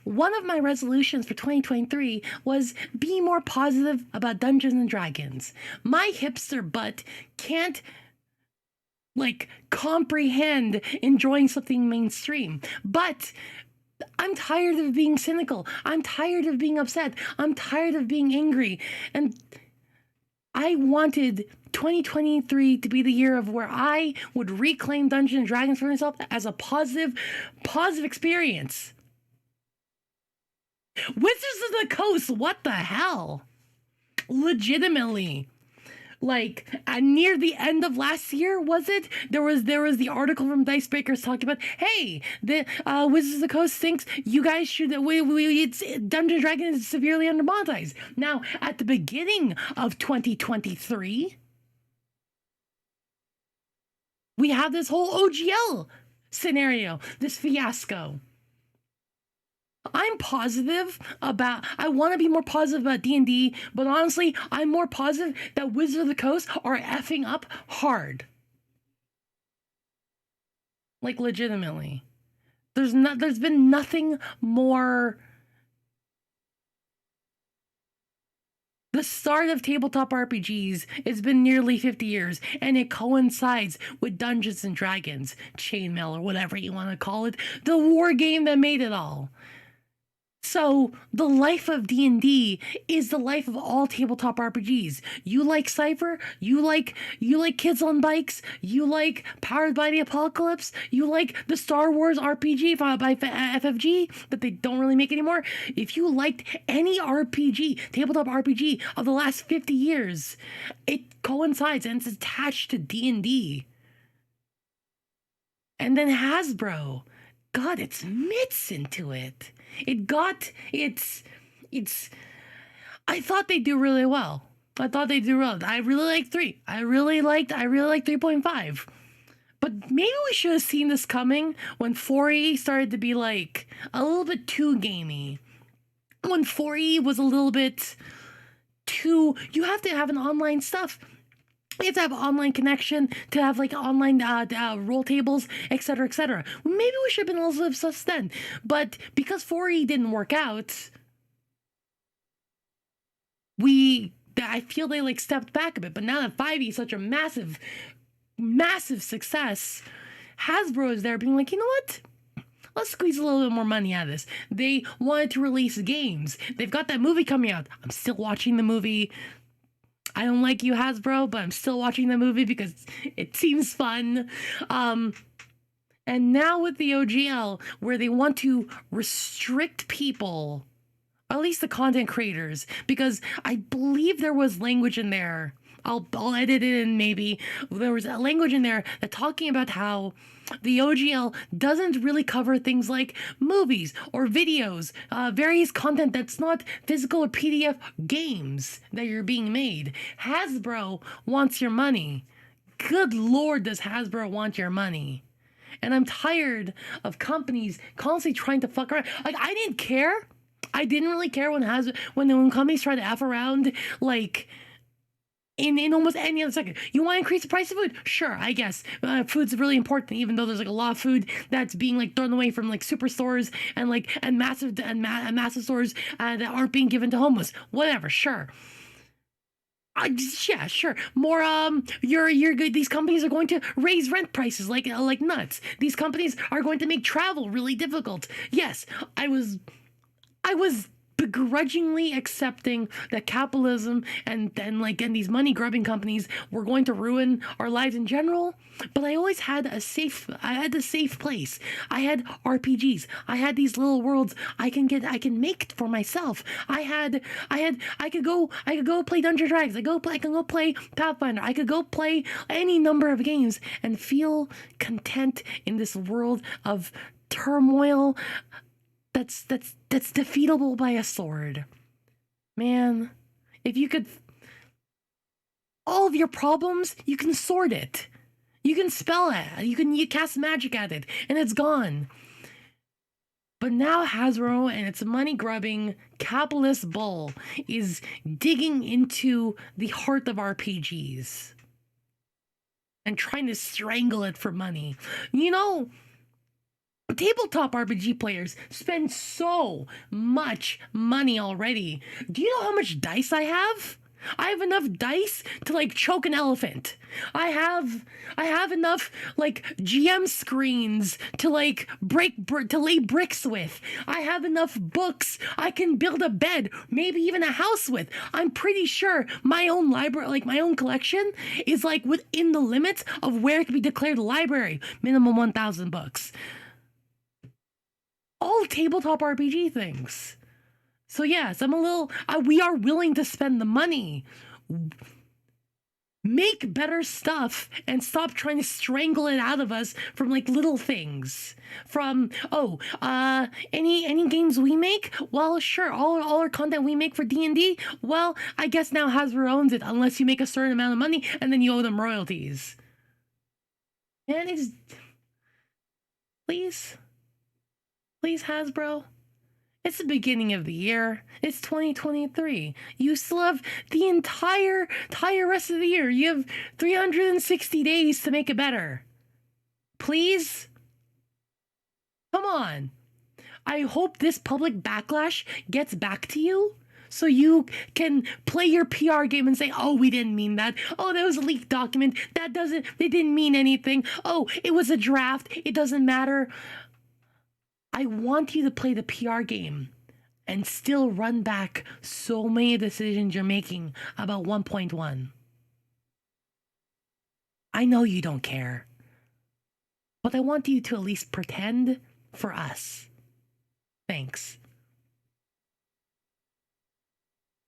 One of my resolutions for 2023 was be more positive about Dungeons and Dragons. My hipster butt can't comprehend enjoying something mainstream. But I'm tired of being cynical. I'm tired of being upset. I'm tired of being angry. And I wanted 2023 to be the year of where I would reclaim Dungeons and Dragons for myself as a positive experience. Wizards of the Coast, what the hell? Legitimately. Near the end of last year, was it? There was the article from Dice Breakers talking about, hey, the Wizards of the Coast thinks you guys should. It's Dungeons Dragons is severely undermonetized. Now, at the beginning of 2023, we have this whole OGL scenario, this fiasco. I'm positive about, I want to be more positive about D&D, but honestly, I'm more positive that Wizards of the Coast are effing up hard. Legitimately. There's been nothing more. The start of tabletop RPGs, it's been nearly 50 years, and it coincides with Dungeons and Dragons, Chainmail, or whatever you want to call it, the war game that made it all. So the life of D&D is the life of all tabletop RPGs. You like Cypher, you like Kids on Bikes, you like Powered by the Apocalypse, you like the Star Wars RPG by FFG that they don't really make anymore. If you liked any RPG, tabletop RPG of the last 50 years, it coincides and it's attached to D&D. And then Hasbro got its mitts into it. It got its. I thought they'd do really well. I really liked 3. I really liked 3.5. But maybe we should have seen this coming when 4E started to be a little bit too gamey. When 4E was a little bit too. You have to have an online stuff. You have to have online connection, to have online roll tables, etc., etc. Maybe we should have been a little bit sus then. But because 4E didn't work out, I feel they stepped back a bit. But now that 5E is such a massive success, Hasbro is there being you know what? Let's squeeze a little bit more money out of this. They wanted to release games. They've got that movie coming out. I'm still watching the movie. I don't like you, Hasbro, but I'm still watching the movie because it seems fun. And now with the OGL, where they want to restrict people, or at least the content creators, because I believe there was language in there. I'll edit it in maybe. There was a language in there that talking about how the OGL doesn't really cover things like movies or videos, various content that's not physical or PDF games that you're being made. Hasbro wants your money. Good Lord, does Hasbro want your money? And I'm tired of companies constantly trying to fuck around. I didn't care. I didn't really care when companies try to F around in almost any other second. You want to increase the price of food? Sure, I guess. Food's really important, even though there's a lot of food that's being thrown away from superstores and massive stores that aren't being given to homeless. Whatever, sure. Yeah, sure. More you're good. These companies are going to raise rent prices like nuts. These companies are going to make travel really difficult. Yes, I was begrudgingly accepting that capitalism and these money grubbing companies were going to ruin our lives in general, but I always had a safe place. I had RPGs. I had these little worlds I can make for myself. I could go play Dungeons and Dragons. I can go play Pathfinder. I could go play any number of games and feel content in this world of turmoil that's defeatable by a sword. Man, if you could, all of your problems, you can sword it. You can spell it. You cast magic at it, and it's gone. But now Hasbro and its money-grubbing capitalist bull is digging into the heart of RPGs and trying to strangle it for money. You know, Tabletop RPG players spend so much money already. Do you know how much dice I have? I have enough dice to like choke an elephant. I have enough like GM screens to like to lay bricks with. I have enough books I can build a bed, maybe even a house with. I'm pretty sure my own library, like my own collection, is like within the limits of where it can be declared a library. Minimum 1,000 books. All tabletop RPG things. So yes, we are willing to spend the money. Make better stuff and stop trying to strangle it out of us from like little things. From any games we make? Well, sure, all our content we make for D&D, well, I guess now Hasbro owns it unless you make a certain amount of money and then you owe them royalties. And it's please Hasbro. It's the beginning of the year. It's 2023. You still have the entire rest of the year. You have 360 days to make it better. Please? Come on. I hope this public backlash gets back to you so you can play your PR game and say, oh, we didn't mean that. Oh, that was a leaked document. They didn't mean anything. Oh, it was a draft. It doesn't matter. I want you to play the PR game and still run back so many decisions you're making about 1.1. I know you don't care, but I want you to at least pretend for us. Thanks.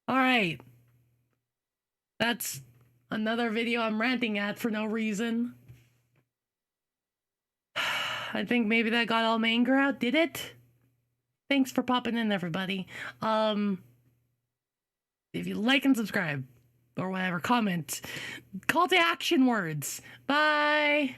All right. That's another video I'm ranting at for no reason. I think maybe that got all my anger out. Did it? Thanks for popping in, everybody. If you like and subscribe, or whatever, comment, call to action words. Bye!